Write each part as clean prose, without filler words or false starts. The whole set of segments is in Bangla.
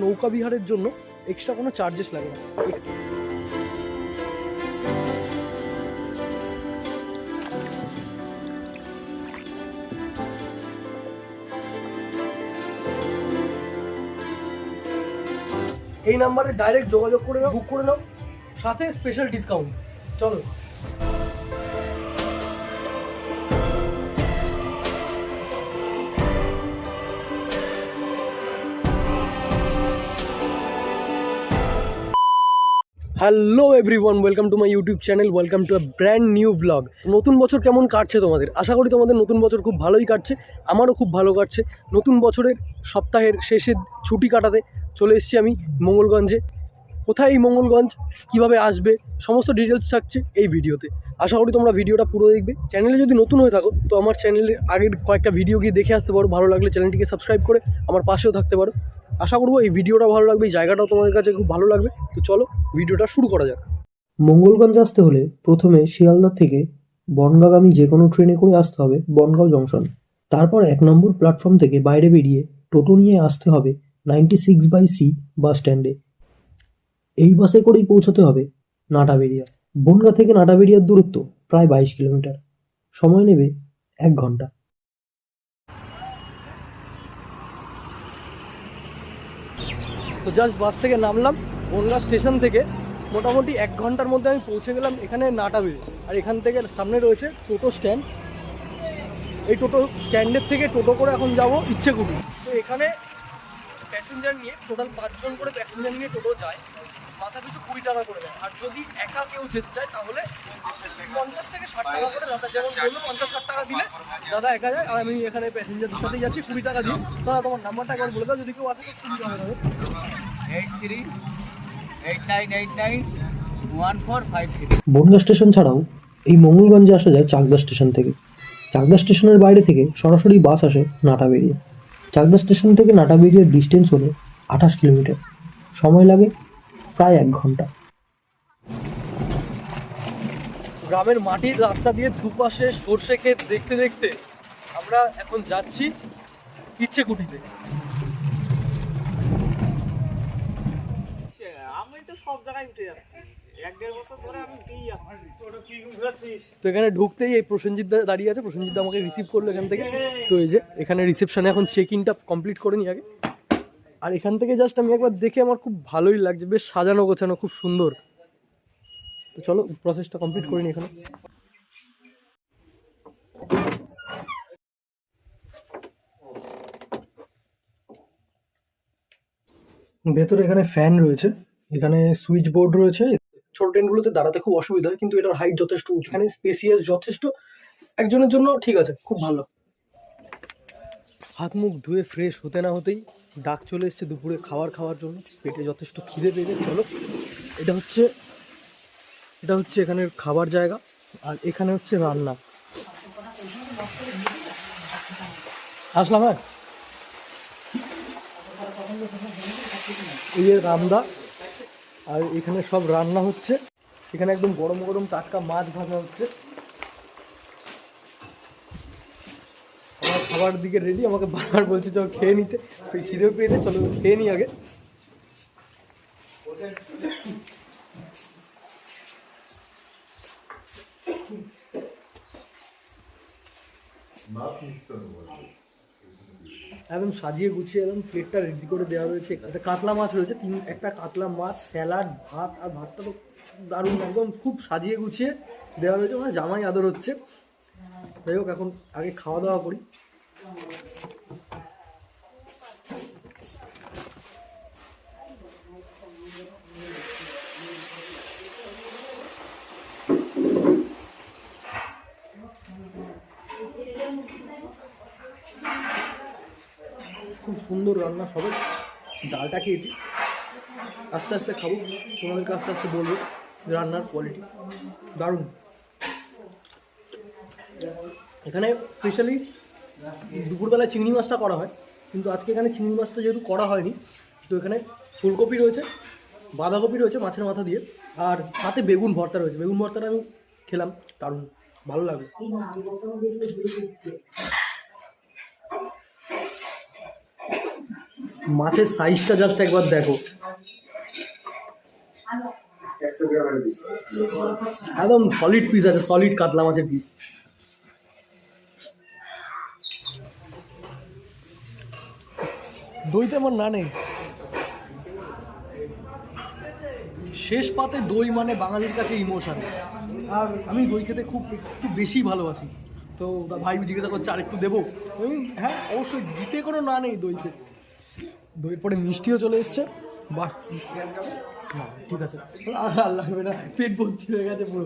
নৌকা বিহারের জন্য এক্সট্রা কোনো চার্জেস লাগে না। এই নাম্বারে ডাইরেক্ট যোগাযোগ করে নাও, বুক করে নাও, সাথে স্পেশাল ডিসকাউন্ট। চলো। Hello everyone, welcome to my YouTube channel, welcome to a brand new blog. নতুন বছর কেমন কাটছে তোমাদের? আশা করি তোমাদের নতুন বছর খুব ভালোই কাটছে, আমারও খুব ভালো কাটছে। নতুন বছরের সপ্তাহের শেষে ছুটি কাটাতে চলে এসেছি আমি মঙ্গলগঞ্জে। কোথায় এই মঙ্গলগঞ্জ, কীভাবে আসবে, সমস্ত ডিটেলস থাকছে এই ভিডিওতে। আশা করি তোমরা ভিডিওটা পুরো দেখবে। চ্যানেলে যদি নতুন হয়ে থাকো তো আমার চ্যানেলের আগের কয়েকটা ভিডিও গিয়ে দেখে আসতে পারো। ভালো লাগলে চ্যানেলটিকে সাবস্ক্রাইব করে আমার পাশেও থাকতে পারো। আশা করবো এই ভিডিওটা ভালো লাগবে, এই জায়গাটাও তোমাদের কাছে খুব ভালো লাগবে। তো চলো ভিডিওটা শুরু করা যাক। মঙ্গলগঞ্জ আসতে হলে প্রথমে শিয়ালদা থেকে বনগাঁগামী যে কোনো ট্রেনে করে আসতে হবে বনগাঁও জংশন। তারপর 1 নম্বর প্ল্যাটফর্ম থেকে বাইরে বেরিয়ে টোটো নিয়ে আসতে হবে 96/C বাস স্ট্যান্ডে। এই বাসে করেই পৌঁছতে হবে নাটাবেড়িয়া। বনগাঁ থেকে নাটাবেড়িয়ার দূরত্ব প্রায় 22 কিলোমিটার, সময় নেবে 1 ঘন্টা। তো জাস্ট বাস থেকে নামলাম বনগাঁ স্টেশন থেকে। মোটামুটি 1 ঘন্টার মধ্যে আমি পৌঁছে গেলাম এখানে নাটাবেড়ি। আর এখান থেকে সামনে রয়েছে টোটো স্ট্যান্ড। এই টোটো স্ট্যান্ডের থেকে টোটো করে এখন যাব ইচ্ছেকুটি। তো এখানে প্যাসেঞ্জার নিয়ে টোটাল 5 জন করে প্যাসেঞ্জার নিয়ে টোটো যায়, মাথা পিছু 20 টাকা করে দেয়। আর যদি একা কেউ যেতে চায় তাহলে 50 থেকে 60 টাকা করে। দাদা যেমন বললো 50-60 টাকা দিলে দাদা একা যায়। আর আমি এখানে প্যাসেঞ্জারদের সাথে যাচ্ছি 20 টাকা দিয়ে। দাদা তোমার নাম্বারটা একবার বলে দাও, যদি কেউ আসে তো সুবিধা হবে। 83899145। বনগাঁ স্টেশন ছাড়াও এই মঙ্গলগঞ্জে আসা যায় চাকদা স্টেশন থেকে। চাকদা স্টেশনের বাইরে থেকে সরাসরি বাস আসে নাটাবেড়িয়া। চাকদা স্টেশন থেকে নাটাবেড়িয়ার ডিস্টেন্স হলো 28 কিলোমিটার, সময় লাগে প্রায় 1 ঘন্টা। গ্রামের মাটির রাস্তা দিয়ে দুপাশে সর্ষে ক্ষেত দেখতে দেখতে আমরা এখন যাচ্ছি ইচ্ছেকুটিতে। আমি তো সব জায়গায় উঠে যাচ্ছি, 1-1.5 বছর ধরে আমি উঠেই যাচ্ছি। তো এখানে ঢুকতেই এই প্রসেনজিৎ দা দাঁড়িয়ে আছে। প্রসেনজিৎ দা আমাকে রিসিভ করলো এখান থেকে। তো এই যে এখানে রিসেপশনে এখন চেক ইনটা কমপ্লিট করে নিই আগে। আর এখান থেকে জাস্ট আমি একবার দেখে আমার খুব ভালোই লাগছে, বেশ সাজানো গোছানো, খুব সুন্দর। তো চলো প্রসেসটা কমপ্লিট করে নিই এখানে। ভেতরে এখানে ফ্যান রয়েছে, এখানে সুইচ বোর্ড রয়েছে। ছোট ট্রেনগুলোতে দাঁড়াতে খুব অসুবিধা হয়, কিন্তু এটার হাইট যথেষ্ট উঁচু, এখানে স্পেসিয়াস যথেষ্ট। একজনের জন্য ঠিক আছে, খুব ভালো। হাত মুখ ধুয়ে ফ্রেশ হতে না হতেই ডাক চলে এসছে দুপুরে খাওয়ার জন্য। পেটে যথেষ্ট খিদে পেয়েছে। চলো, এটা হচ্ছে এখানের খাবার জায়গা। আর এখানে হচ্ছে রান্না। আসলাম। হ্যাঁ, এই যে রামদা। আর এখানে সব রান্না হচ্ছে। এখানে একদম গরম গরম টাটকা মাছ ভাজা হচ্ছে। আমার খাবার দিকে রেডি, আমাকে বারবার বলছে চলো খেয়ে নিতে। খিদেও পেয়েছে, চলো খেয়ে নিই আগে। একদম সাজিয়ে গুছিয়ে এলাম, প্লেটটা রেডি করে দেওয়া রয়েছে। একটা কাতলা মাছ রয়েছে, একটা কাতলা মাছ, স্যালাড, ভাত। আর ভাতটা তো দারুণ, একদম খুব সাজিয়ে গুছিয়ে দেওয়া রয়েছে, মানে জামাই আদর হচ্ছে। যাই হোক, এখন আগে খাওয়া দাওয়া করি। খুব সুন্দর রান্না, সবাই ডালটা খেয়েছি। আস্তে আস্তে খাবো, তোমাদেরকে আস্তে আস্তে বলবো রান্নার কোয়ালিটি দারুণ। এখানে স্পেশালি দুপুরবেলায় চিংড়ি মাছটা করা হয়, কিন্তু আজকে এখানে চিংড়ি মাছটা যেহেতু করা হয়নি, তো এখানে ফুলকপি রয়েছে, বাঁধাকপি রয়েছে মাছের মাথা দিয়ে, আর সাথে বেগুন ভর্তা রয়েছে। বেগুন ভর্তাটা আমি খেলাম, দারুণ ভালো লাগলো। মাছের সাইজটা জাস্ট একবার দেখো, একদম সলিড পিস আছে, সলিড কাতলা মাছের পিস। দইতে আমার না নেই, শেষ পাতে দই মানে বাঙালির কাছে ইমোশন। আর আমি দই খেতে খুব একটু বেশি ভালোবাসি, তো ভাই জিজ্ঞাসা করছে আর একটু দেবো, হ্যাঁ অবশ্যই, দিতে কোনো না নেই দইতে। দইয়ের পরে মিষ্টিও চলে এসছে, বাহ মিষ্টি আর যাবে না, ঠিক আছে আর লাগবে না, পেট ভর্তি হয়ে গেছে পুরো।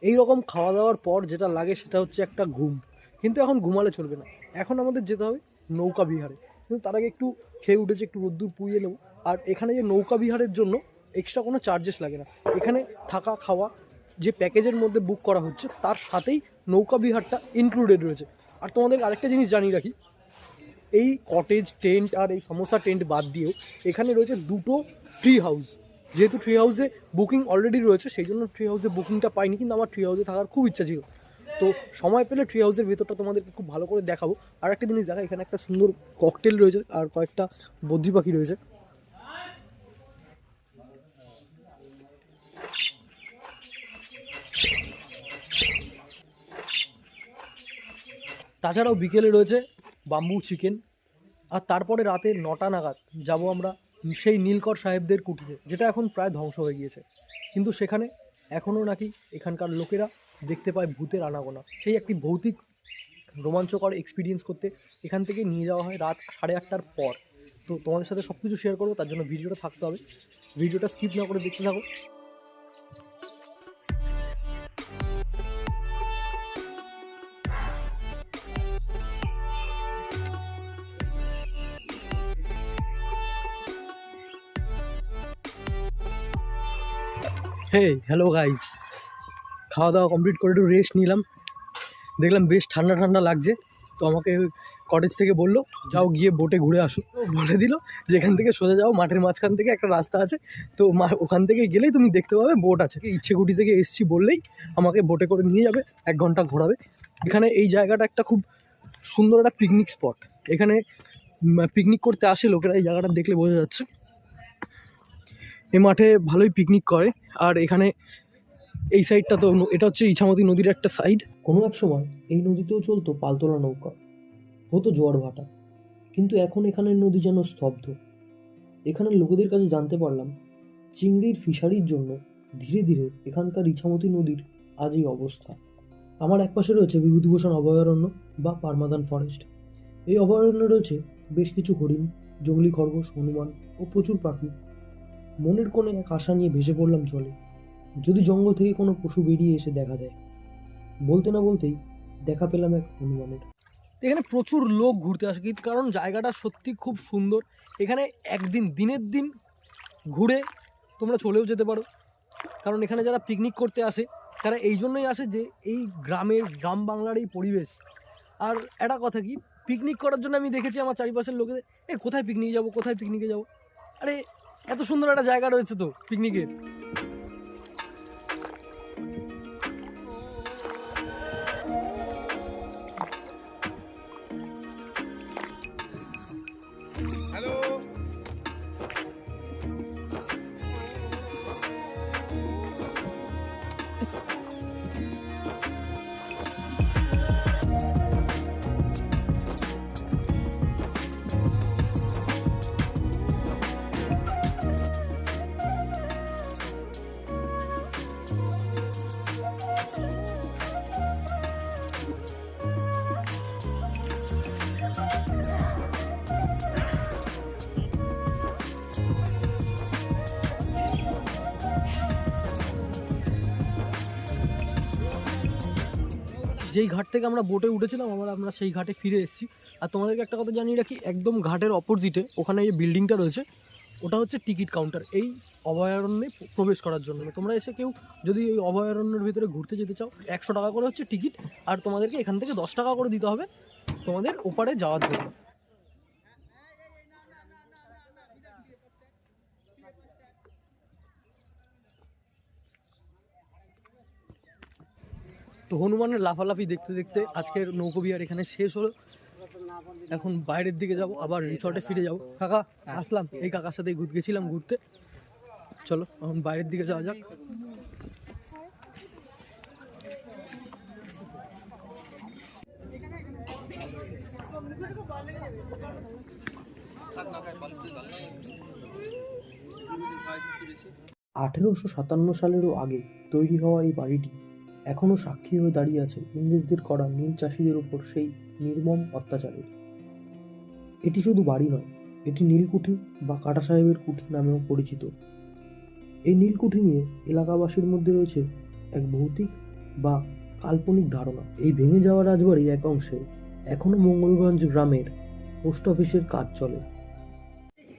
এই রকম খাওয়া দাওয়ার পর যেটা লাগে সেটা হচ্ছে একটা ঘুম, কিন্তু এখন ঘুমালে চলবে না, এখন আমাদের যেতে হবে নৌকা বিহারে। কিন্তু তার আগে একটু খেয়ে উঠেছে, একটু রোদ্দুর পুইয়ে নেবো। আর এখানে যে নৌকা বিহারের জন্য এক্সট্রা কোনো চার্জেস লাগে না, এখানে থাকা খাওয়া যে প্যাকেজের মধ্যে বুক করা হচ্ছে তার সাথেই নৌকা বিহারটা ইনক্লুডেড রয়েছে। আর তোমাদের আরেকটা জিনিস জানিয়ে রাখি, এই কটেজ টেন্ট আর এই সমস্ত টেন্ট বাদ দিয়েও এখানে রয়েছে দুটো ট্রি হাউস। যেহেতু ট্রি হাউসে বুকিং অলরেডি রয়েছে সেই জন্য ট্রি হাউসে বুকিংটা পাইনি, কিন্তু আমার ট্রি হাউসে থাকার খুব ইচ্ছা ছিল। তো সময় পেলে ট্রি হাউসের ভেতরটা তোমাদেরকে খুব ভালো করে দেখাবো। আর একটা জিনিস দেখা, এখানে একটা সুন্দর ককটেল রয়েছে আর কয়েকটা বদ্রি পাখি রয়েছে। তাছাড়াও বিকেলে রয়েছে বাম্বু চিকেন। আর তারপরে রাতে 9টা নাগাদ যাব আমরা সেই নীলকর সাহেবদের কুটিরে, যেটা এখন প্রায় ধ্বংস হয়ে গিয়েছে, কিন্তু সেখানে এখনও নাকি এখানকার লোকেরা দেখতে পায় ভূতের আনাগোনা। সেই একটি ভৌতিক রোমাঞ্চকর এক্সপিরিয়েন্স করতে এখান থেকে নিয়ে যাওয়া হয় রাত 8:30টার পর। তো তোমাদের সাথে সব কিছু শেয়ার করবো, তার জন্য ভিডিওটা থাকতে হবে, ভিডিওটা স্কিপ না করে দেখতে থাকো। হ্যালো গাইজ, খাওয়া দাওয়া কমপ্লিট করে একটু রেস্ট নিলাম, দেখলাম বেশ ঠান্ডা ঠান্ডা লাগছে। তো আমাকে কটেজ থেকে বললো যাও গিয়ে বোটে ঘুরে আসো, বলে দিল যেখান থেকে সোজা যাও মাঠের মাঝখান থেকে একটা রাস্তা আছে, তো ওখান থেকে গেলেই তুমি দেখতে পাবে বোট আছে। ইচ্ছেকুটি থেকে এসছি বললেই আমাকে বোটে করে নিয়ে যাবে, 1 ঘন্টা ঘোরাবে। এখানে এই জায়গাটা একটা খুব সুন্দর একটা পিকনিক স্পট, এখানে পিকনিক করতে আসে লোকেরা, এই জায়গাটা দেখলে বোঝা যাচ্ছে। এই মাঠে ভালোই পিকনিক করে। আর এখানে এই সাইডটা তো, এটা হচ্ছে ইছামতি নদীর একটা সাইড। কোনো এক সময় এই নদীতেও চলতো পালতোলা নৌকা, হতো জোয়ার ভাটা, কিন্তু এখন এখানের নদী যেন স্তব্ধ। এখানের লোকেদের কাছে জানতে পারলাম চিংড়ির ফিশারির জন্য ধীরে ধীরে এখানকার ইছামতি নদীর আজ এই অবস্থা। আমার একপাশে রয়েছে বিভূতিভূষণ অভয়ারণ্য বা পারমাদান ফরেস্ট। এই অভয়ারণ্যে রয়েছে বেশ কিছু হরিণ, জঙ্গলি খরগোশ, হনুমান ও প্রচুর পাখি। মনের কোণে এক আশা নিয়ে ভেসে পড়লাম জলে, যদি জঙ্গল থেকে কোনো পশু বেরিয়ে এসে দেখা দেয়। বলতে না বলতেই দেখা পেলাম এক হনুমানের। এখানে প্রচুর লোক ঘুরতে আসে, কিন্তু কারণ জায়গাটা সত্যি খুব সুন্দর। এখানে একদিন দিনের দিন ঘুরে তোমরা চলেও যেতে পারো, কারণ এখানে যারা পিকনিক করতে আসে তারা এই জন্যই আসে যে এই গ্রাম বাংলার এই পরিবেশ। আর একটা কথা কি, পিকনিক করার জন্য আমি দেখেছি আমার চারিপাশের লোকেদের, কোথায় পিকনিকে যাবো, কোথায় পিকনিকে যাবো। আরে এত সুন্দর একটা জায়গা রয়েছে তো পিকনিকের। যেই ঘাট থেকে আমরা বোটে উঠেছিলাম আমরা সেই ঘাটে ফিরে এসেছি। আর তোমাদেরকে একটা কথা জানিয়ে রাখি, একদম ঘাটের অপোজিটে ওখানে যে বিল্ডিংটা রয়েছে ওটা হচ্ছে টিকিট কাউন্টার এই অভয়ারণ্যে প্রবেশ করার জন্য। তোমরা এসে কেউ যদি এই অভয়ারণ্যের ভিতরে ঘুরতে যেতে চাও, 100 টাকা করে হচ্ছে টিকিট, আর তোমাদেরকে এখান থেকে 10 টাকা করে দিতে হবে তোমাদের ওপারে যাওয়ার জন্য। তো হনুমানের লাফালাফি দেখতে দেখতে আজকের নৌকোবিহার এখানে শেষ হলো। এখন বাইরের দিকে যাব, আবার রিসর্টে ফিরে যাব। কাকা আসলাম, এই কাকার সাথে গেছিলাম ঘুরতে। চলো এখন বাইরের দিকে যাওয়া যাক। আঠেরোশো 1757 সালেরও আগে তৈরি হওয়া এই বাড়িটি এখনও সাক্ষী হয়ে দাঁড়িয়ে আছে ইংরেজদের করা নীল চাষিদের উপর সেই নির্মম অত্যাচারের। এটি শুধু বাড়ি নয়, এটি নীলকুঠি বা কাটা সাহেবের কুঠি নামেও পরিচিত। এই নীলকুঠি নিয়ে এলাকাবাসীর মধ্যে রয়েছে এক ভৌতিক বা কাল্পনিক ধারণা। এই ভেঙে যাওয়া রাজবাড়ির এক অংশে এখনও মঙ্গলগঞ্জ গ্রামের পোস্ট অফিসের কাজ চলে।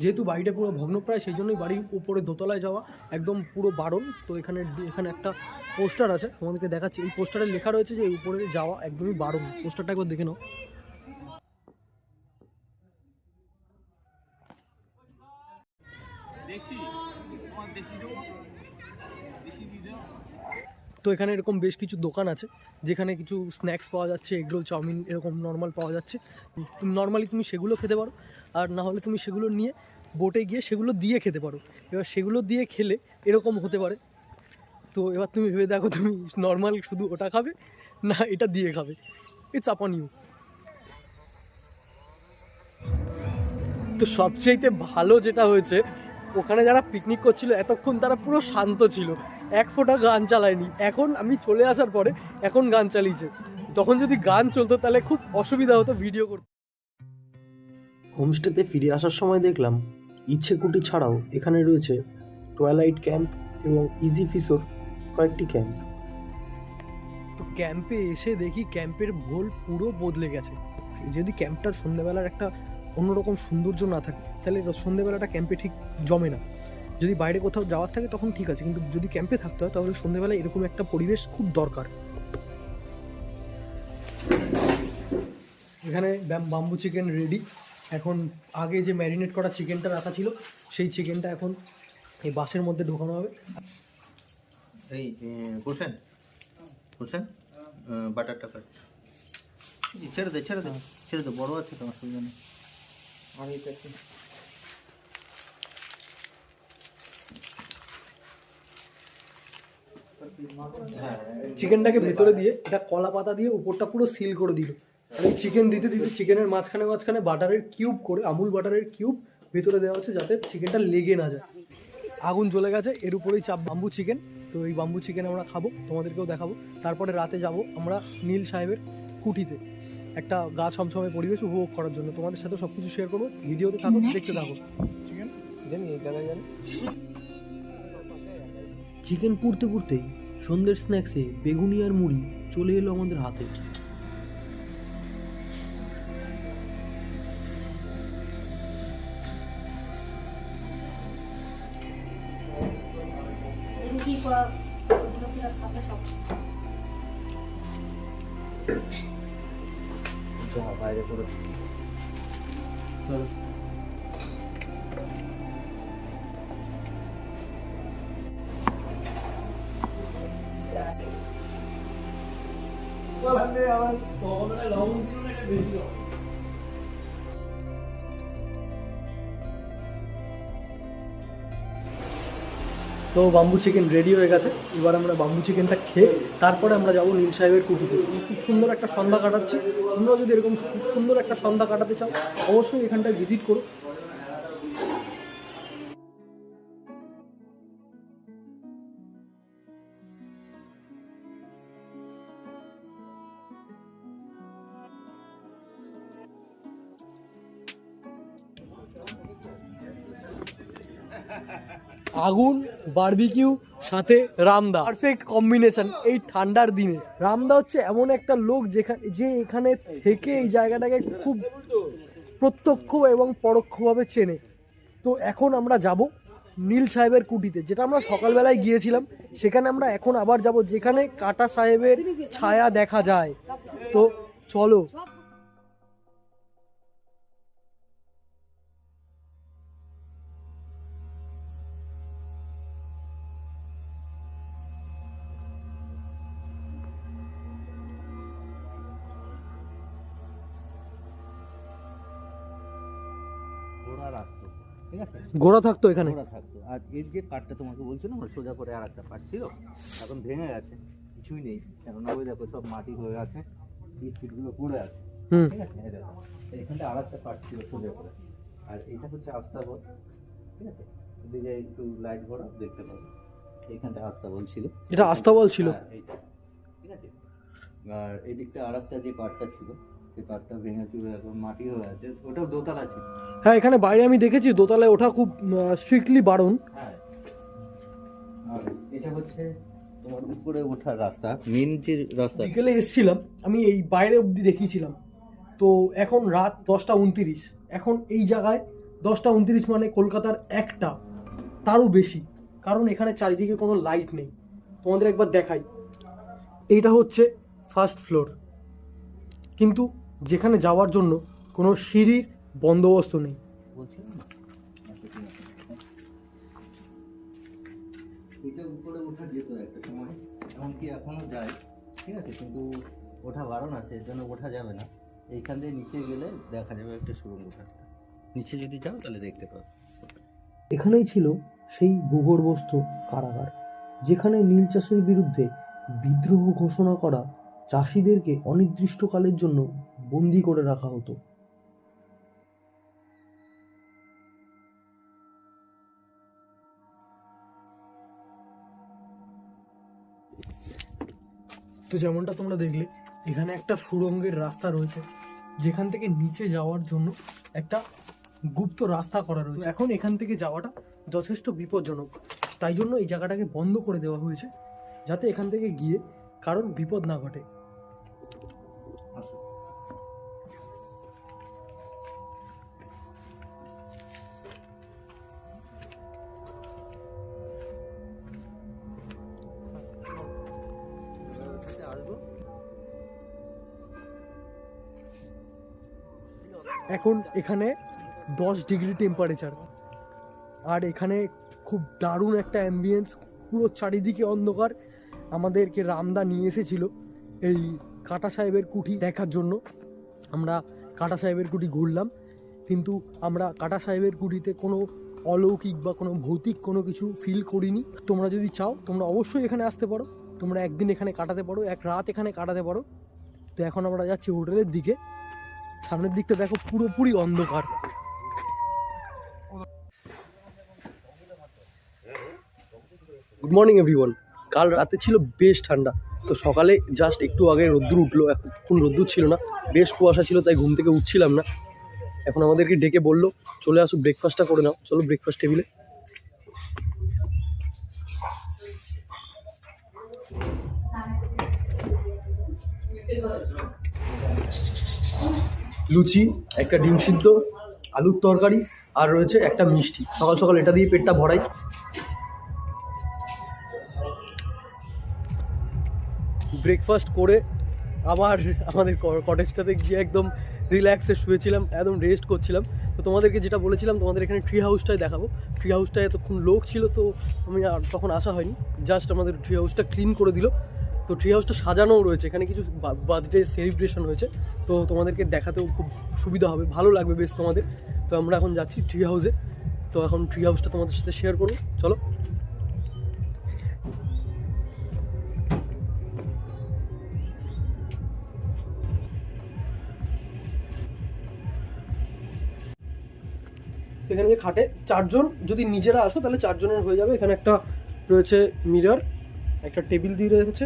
যেহেতু বাড়িটা পুরো ভগ্নপ্রায়, সেই জন্যই বাড়ির উপরে দোতলায় যাওয়া একদম পুরো বারণ। তো এখানে একটা পোস্টার আছে, তোমাদেরকে দেখাচ্ছি। এই পোস্টারে লেখা রয়েছে যে উপরে যাওয়া একদমই বারণ। পোস্টারটা একবার দেখে নাও। তো এখানে এরকম বেশ কিছু দোকান আছে যেখানে কিছু স্ন্যাক্স পাওয়া যাচ্ছে, এগরোল, চাউমিন এরকম নর্মাল পাওয়া যাচ্ছে। নর্মালি তুমি সেগুলো খেতে পারো, আর না হলে তুমি সেগুলো নিয়ে বোটে গিয়ে সেগুলো দিয়ে খেতে পারো। এবার সেগুলো দিয়ে খেলে এরকম হতে পারে। তো এবার তুমি ভেবে দেখো, তুমি নর্মাল শুধু ওটা খাবে না এটা দিয়ে খাবে। ইটস আপন ইউ। তো সবচেয়ে ভালো যেটা হয়েছে, ওখানে যারা পিকনিক করছিল এতক্ষণ তারা পুরো শান্ত ছিল, এক ফোঁটা গান চালায়নি। এখন আমি চলে আসার পরে এখন গান চালিয়েছে। তখন যদি গান চলতো তাহলে খুব অসুবিধা হতো ভিডিও করতে। হোমস্টেতে ফিরে আসার সময় দেখলাম ইচ্ছে কুটি ছাড়াও এখানে রয়েছে টয়লাইট ক্যাম্প এবং ইজি ফিশোর কয়েকটি ক্যাম্প। তো ক্যাম্পে এসে দেখি ক্যাম্পের ভোল পুরো বদলে গেছে। যদি ক্যাম্পটার সন্ধ্যেবেলার একটা অন্যরকম সৌন্দর্য না থাকে তাহলে সন্ধ্যেবেলাটা ক্যাম্পে ঠিক জমে না। যদি বাইরে কোথাও যাওয়ার থাকে তখন ঠিক আছে, কিন্তু যদি ক্যাম্পে থাকতে হয় তাহলে সন্ধ্যেবেলায় এরকম একটা পরিবেশ খুব দরকার। এখানে বাম্বু চিকেন রেডি। এখন আগে যে ম্যারিনেট করা চিকেনটা রাখা ছিল সেই চিকেনটা এখন এই বাসের মধ্যে ঢোকানো হবে। এই হোসেন হোসেন বাটারটা কাট। ছেড়ে দে ছেড়ে দে ছেড়ে দে, বড় আছে তো অসুবিধা নেই। আমি চিকেনটাকে ভেতরে দিয়ে এটা কলা পাতা দিয়ে উপরটা পুরো সিল করে দিল। আর এই চিকেন দিতে দিতে চিকেনের মাঝখানে বাটারের কিউব করে, আমুল বাটারের কিউব ভেতরে দেওয়া হচ্ছে যাতে চিকেনটা লেগে না যায়। আগুন জ্বলে গেছে, এর উপরেই চাপ বাম্বু চিকেন। তো এই বাম্বু চিকেন আমরা খাবো, তোমাদেরকেও দেখাবো। তারপরে রাতে যাব আমরা নীল সাহেবের কুটিতে একটা গা ছমছমে পরিবেশ উপভোগ করার জন্য। তোমাদের সাথে সব কিছু শেয়ার করবো, ভিডিওতে থাকো, দেখতে থাকো। চিকেন পুড়তে পুড়তেই সন্ধ্যের স্ন্যাক্সে বেগুনি আর মুড়ি চলে এলো আমাদের হাতে। বাইরে করে তো বাম্বু চিকেন রেডি হয়ে গেছে। এবার আমরা বাম্বু চিকেনটা খেয়ে তারপরে আমরা যাবো নীল সাহেবের কুটিতে। খুব সুন্দর একটা সন্ধ্যা কাটাচ্ছি। তোমরাও যদি এরকম খুব সুন্দর একটা সন্ধ্যা কাটাতে চাও অবশ্যই এখানটায় ভিজিট করো। আগুন, বারবিকিউ, সাথে রামদা, পারফেক্ট কম্বিনেশন এই ঠান্ডার দিনে। রামদা হচ্ছে এমন একটা লোক যে এখানে থেকে এই জায়গাটাকে খুব প্রত্যক্ষ এবং পরোক্ষভাবে চেনে। তো এখন আমরা যাব নীল সাহেবের কুটিতে, যেটা আমরা সকালবেলায় গিয়েছিলাম। সেখানে আমরা এখন আবার যাব, যেখানে কাটা সাহেবের ছায়া দেখা যায়। তো চলো। ঠিক আছে, ঘোড়া থাকতো এখানে। ঘোড়া থাকতো। আর এর যে পাটটা তোমাকে বলছিলাম না, সোজা করে আর একটা পাট ছিল, এখন ভেঙে গেছে, কিছুই নেই, কেননা ওই দেখো সব মাটি হয়ে আছে, ইট ফিটগুলো পড়ে আছে। হুম। ঠিক আছে, এই দেখো এইখানটা আর একটা পাট ছিল সোজা করে, আর এটা হচ্ছে আস্তাবল। ঠিক আছে, এদিকে একটু লাইট ঘোড়া দেখতে পাবো, এইখানটা আস্তাবল ছিল, এটা আস্তাবল ছিল। হ্যাঁ, এইটা। ঠিক আছে, আর এদিকটা আর একটা যে পাটটা ছিল, সেই পাটটা ভেঙে চুরে এখন মাটি হয়ে আছে, ওটাও দোতলা ছিল। হ্যাঁ, এখানে বাইরে আমি দেখেছি দোতলায় ওঠা খুব স্ট্রিক্টলি বারণ। হ্যাঁ, আর এটা হচ্ছে তোমার উপরে ওঠার রাস্তা, মেন যে রাস্তা। বিকেলে এসেছিলাম আমি, এই বাইরে অবধি দেখিয়েছিলাম। তো এখন রাত 10টা 29, এখন এই জায়গায় 10টা 29 মানে কলকাতার একটা তারও বেশি, কারণ এখানে চারিদিকে কোনো লাইট নেই। তোমাদের একবার দেখাই, এইটা হচ্ছে ফার্স্ট ফ্লোর, কিন্তু যেখানে যাওয়ার জন্য কোনো সিঁড়ির বন্দোবস্ত নেই। বলছিলাম না, আচ্ছা, ঠিক আছে। এটা উপরে ওঠা যেত একটা সময়, এমনকি এখনো যায়। ঠিক আছে, কিন্তু ওঠা বারণ আছে, এর জন্য ওঠা যাবে না। এইখান দিয়ে নিচে গেলে দেখা যাবে একটা সুড়ঙ্গ রাস্তা, নিচে যদি যাও তাহলে দেখতে পাবে। এখানেই ছিল সেই ভূগর্ভস্থ কারাগার, যেখানে নীল চাষের বিরুদ্ধে বিদ্রোহ ঘোষণা করা চাষিদেরকে অনির্দিষ্টকালের জন্য বন্দি করে রাখা হতো। তো যেমনটা তোমরা দেখলে, এখানে একটা সুড়ঙ্গের রাস্তা রয়েছে, যেখান থেকে নিচে যাওয়ার জন্য একটা গুপ্ত রাস্তা করা রয়েছে। এখন এখান থেকে যাওয়াটা যথেষ্ট বিপজ্জনক, তাই জন্য এই জায়গাটাকে বন্ধ করে দেওয়া হয়েছে, যাতে এখান থেকে গিয়ে কারোর বিপদ না ঘটে। আসো। আসবো। এখন এখানে 10 ডিগ্রি টেম্পারেচার, আর এখানে খুব দারুণ একটা অ্যাম্বিয়েন্স, পুরো চারিদিকে অন্ধকার। আমাদেরকে রামদা নিয়ে এসেছিল এই কাটা সাহেবের কুঠি দেখার জন্য। আমরা কাটা সাহেবের কুঠি ঘুরলাম, কিন্তু আমরা কাটা সাহেবের কুঠিতে কোনো অলৌকিক বা কোনো ভৌতিক কোনো কিছু ফিল করিনি। তোমরা যদি চাও তোমরা অবশ্যই এখানে আসতে পারো, তোমরা একদিন এখানে কাটাতে পারো, এক রাত এখানে কাটাতে পারো। তো এখন আমরা যাচ্ছি হোটেলের দিকে। সামনের দিকটা দেখো, পুরোপুরি অন্ধকার। Good morning everyone. কাল রাতে ছিল বেশ ঠান্ডা, তো সকালে জাস্ট একটু আগে রোদ্দুর উঠলো, এখন রোদ্দুর ছিল না, বেশ কুয়াশা ছিল, তাই ঘুম থেকে উঠছিলাম না। এখন আমাদেরকে ডেকে বললো চলে আসো, ব্রেকফাস্টটা করে নাও। চলো ব্রেকফাস্ট টেবিলে। লুচি, একটা ডিম সিদ্ধ, আলুর তরকারি, আর রয়েছে একটা মিষ্টি। সকাল সকাল এটা দিয়ে পেটটা ভরাই। ব্রেকফাস্ট করে আবার আমাদের কটেজটাতে গিয়ে একদম রিল্যাক্সে শুয়েছিলাম, একদম রেস্ট করছিলাম। তো তোমাদেরকে যেটা বলেছিলাম, তোমাদের এখানে ট্রি হাউসটাই দেখাবো। ট্রি হাউসটায় এতক্ষণ লোক ছিল, তো আমি আর তখন আসা হয়নি। জাস্ট আমাদের ট্রি হাউসটা ক্লিন করে দিল। তো ট্রি হাউসটা সাজানোও রয়েছে, এখানে কিছু বার্থডে সেলিব্রেশন হয়েছে, তো তোমাদেরকে দেখাতেও খুব সুবিধা হবে, ভালো লাগবে বেশ তোমাদের। তো আমরা এখন যাচ্ছি ট্রি হাউসে, তো এখন ট্রি হাউসটা তোমাদের সাথে শেয়ার করবো, চলো। তো এখানে যে খাটে 4 জন যদি নিজেরা আসো তাহলে 4 জনের হয়ে যাবে। এখানে একটা রয়েছে মিরর, একটা টেবিল দিয়ে রয়েছে,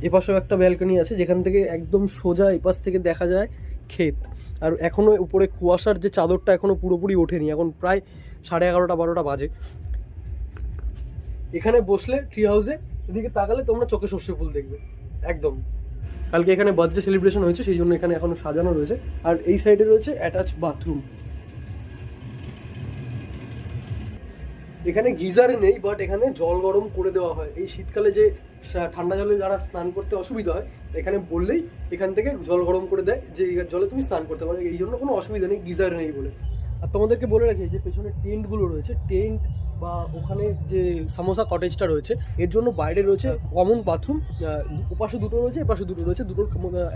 এপাশেও একটা ব্যালকনি আছে, যেখান থেকে একদম সোজা এপাশ থেকে দেখা যায় ক্ষেত। আর এখনও উপরে কুয়াশার যে চাদরটা এখনও পুরোপুরি ওঠেনি, এখন প্রায় 11:30-12টা বাজে। এখানে বসলে ট্রি হাউসে এদিকে তাকালে তোমরা চোখে সর্ষে ফুল দেখবে একদম। কালকে এখানে বার্থডে সেলিব্রেশন হয়েছে, সেই জন্য এখানে এখনো সাজানো রয়েছে। আর এই সাইডে রয়েছে অ্যাটাচ বাথরুম। এখানে গিজারে নেই, বাট এখানে জল গরম করে দেওয়া হয়। এই শীতকালে যে ঠান্ডা জলে যারা স্নান করতে অসুবিধা হয়, এখানে বললেই এখান থেকে জল গরম করে দেয়, যে এই জলে তুমি স্নান করতে পারো। এই জন্য কোনো অসুবিধা নেই, গিজার নেই বলে। আর তোমাদেরকে বলে রাখি, যে পেছনে টেন্টগুলো রয়েছে, টেন্ট বা ওখানে যে সামোসা কটেজটা রয়েছে এর জন্য বাইরে রয়েছে কমন বাথরুম, ওপাশে দুটো রয়েছে এপাশে দুটো রয়েছে, দুটোর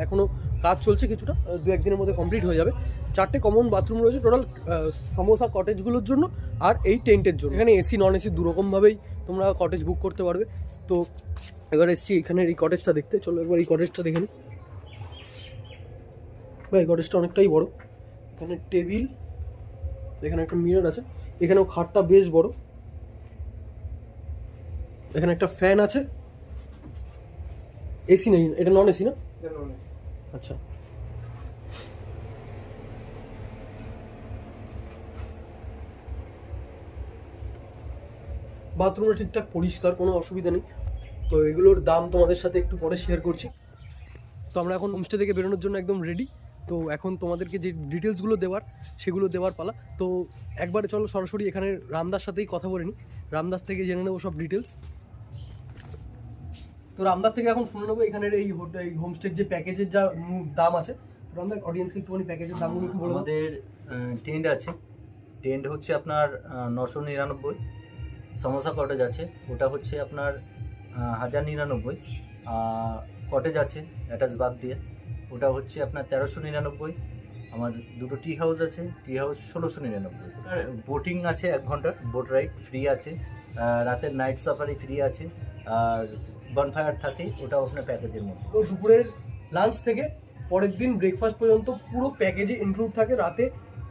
এখনও কাজ চলছে, কিছুটা 2-1 দিনের মধ্যে কমপ্লিট হয়ে যাবে। 4টে কমন বাথরুম রয়েছে টোটাল সামোসা কটেজগুলোর জন্য আর এই টেন্টের জন্য। এখানে এসি নন এসি দুরকমভাবেই তোমরা কটেজ বুক করতে পারবে। তো এবার এসছি এখানে এই কটেজটা দেখতে, চলো একবার এই কটেজটা দেখে নিই। ভাই কটেজটা অনেকটাই বড়, এখানে টেবিল, এখানে একটা মিরর আছে, এখানেও খাটটা বেশ বড়, এখানে একটা ফ্যান আছে, এসি নেই, এটা নন এসি না? আচ্ছা, বাথরুমটা ঠিকঠাক পরিষ্কার, কোনো অসুবিধা নেই। তো এগুলোর দাম তোমাদের সাথে একটু পরে শেয়ার করছি। তো আমরা এখন হোমস্টে থেকে বেরোনোর জন্য একদম রেডি। তো এখন তোমাদেরকে যে ডিটেলসগুলো দেওয়ার সেগুলো দেওয়ার পালা। তো একবারে চলো সরাসরি এখানে রামদার সাথেই কথা বলে নিই, রামদাস থেকে জেনে নেবো সব ডিটেলস। তো রামদার থেকে এখন শুনে নেবো এখানের এই হোমস্টের যে প্যাকেজের যা দাম আছে। রামদা অডিয়েন্সকে একটুখানি প্যাকেজের দামগুলো একটু বলে দাও। আমাদের টেন্ট আছে, টেন্ট হচ্ছে আপনার 999। সমোসা কটেজ আছে, ওটা হচ্ছে আপনার 1099। কটেজ আছে অ্যাটাচ বাদ দিয়ে, ওটা হচ্ছে আপনার 1399। আমার দুটো টি হাউস আছে, টি হাউস 1699। আর বোটিং আছে 1 ঘন্টা বোট রাইড ফ্রি আছে, রাতের নাইট সাফারি ফ্রি আছে, আর বনফায়ার থাকে, ওটাও আপনার প্যাকেজের মধ্যে। তো দুপুরের লাঞ্চ থেকে পরের দিন ব্রেকফাস্ট পর্যন্ত পুরো প্যাকেজে ইনক্লুড থাকে। রাতে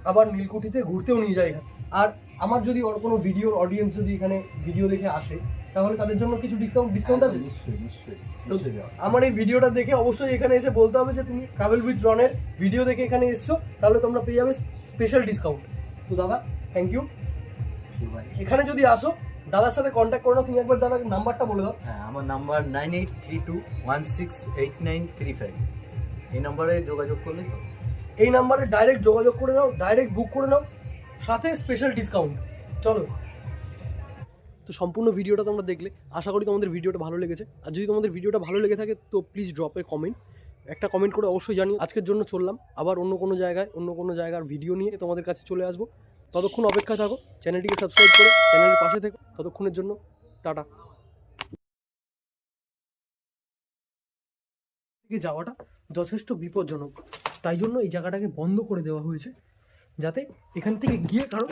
আবার নীলকুঠিতে ঘুরতেও নিয়ে যায়। আর আমার যদি কোনো ভিডিওর অডিয়েন্স যদি এখানে ভিডিও দেখে আসে তাহলে তাদের জন্য কিছু ডিসকাউন্ট আছে? নিশ্চয়ই নিশ্চয়ই তো নিশ্চয়ই। আমার এই ভিডিওটা দেখে অবশ্যই এখানে এসে বলতে হবে যে তুমি ট্রাভেল উইথ রনের ভিডিও দেখে এখানে এসছো, তাহলে তোমরা পেয়ে যাবে স্পেশাল ডিসকাউন্ট। তো দাদা থ্যাংক ইউ। এখানে যদি আসো দাদার সাথে কন্ট্যাক্ট করো না, তুমি একবার দাদার নাম্বারটা বলে দাও। হ্যাঁ, আমার নাম্বার 9832168935। এই নম্বরে যোগাযোগ করলে হবে। এই নাম্বারে ডাইরেক্ট যোগাযোগ করে নাও, ডাইরেক্ট বুক করে নাও, সাথে স্পেশাল ডিসকাউন্ট। চলো, তো সম্পূর্ণ ভিডিওটা তোমরা দেখলে, আশা করি তোমাদের ভিডিওটা ভালো লেগেছে। আর যদি তোমাদের ভিডিওটা ভালো লেগে থাকে তো প্লিজ ড্রপ এ কমেন্ট, একটা কমেন্ট করে অবশ্যই জানিও। আজকের জন্য চললাম, আবার অন্য কোনো জায়গার ভিডিও নিয়ে তোমাদের কাছে চলে আসবো। ততক্ষণ অপেক্ষা থাকো, চ্যানেলটিকে সাবস্ক্রাইব করে চ্যানেলের পাশে থেকো। ততক্ষণের জন্য টাটা। থেকে যাওয়াটা যথেষ্ট বিপজ্জনক, তাই জন্য এই জায়গাটাকে বন্ধ করে দেওয়া হয়েছে, যাতে এখান থেকে গিয়ে কারো